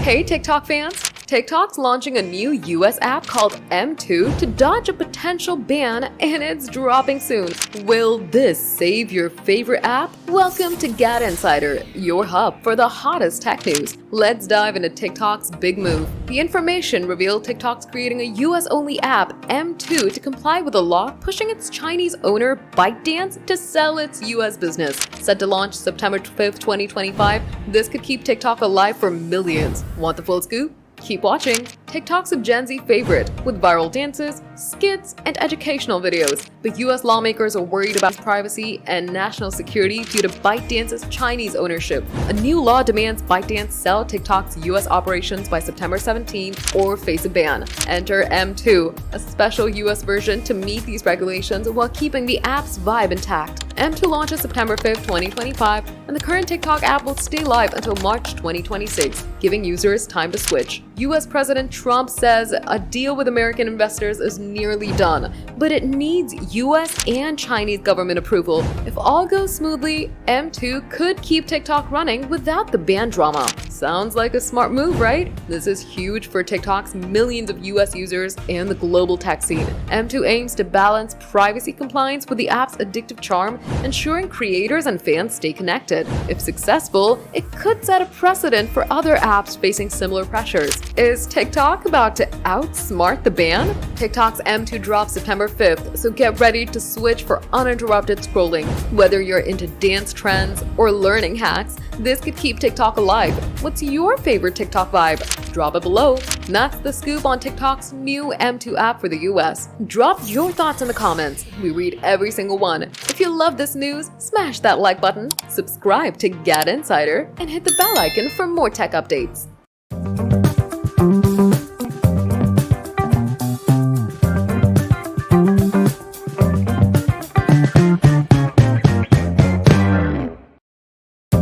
Hey TikTok fans! TikTok's launching a new US app called M2 to dodge a potential ban, and it's dropping soon. Will this save your favorite app? Welcome to GadInsider, your hub for the hottest tech news. Let's dive into TikTok's big move. The information revealed TikTok's creating a US-only app, M2, to comply with the law pushing its Chinese owner ByteDance to sell its US business. Set to launch September 5th, 2025, this could keep TikTok alive for millions. Want the full scoop? Keep watching. TikTok's a Gen Z favorite, with viral dances, skits, and educational videos. But US lawmakers are worried about privacy and national security due to ByteDance's Chinese ownership. A new law demands ByteDance sell TikTok's US operations by September 17 or face a ban. Enter M2, a special US version to meet these regulations while keeping the app's vibe intact. M2 launches September 5th, 2025, and the current TikTok app will stay live until March 2026, giving users time to switch. US President Trump says a deal with American investors is nearly done, but it needs US and Chinese government approval. If all goes smoothly, M2 could keep TikTok running without the ban drama. Sounds like a smart move, right? This is huge for TikTok's millions of US users and the global tech scene. M2 aims to balance privacy compliance with the app's addictive charm, ensuring creators and fans stay connected. If successful, it could set a precedent for other apps facing similar pressures. Is TikTok about to outsmart the ban? TikTok's M2 drops September 5th, so get ready to switch for uninterrupted scrolling. Whether you're into dance trends or learning hacks, this could keep TikTok alive. What's your favorite TikTok vibe? Drop it below. That's the scoop on TikTok's new M2 app for the US. Drop your thoughts in the comments. We read every single one. If you love this news, smash that like button, subscribe to GadInsider, and hit the bell icon for more tech updates.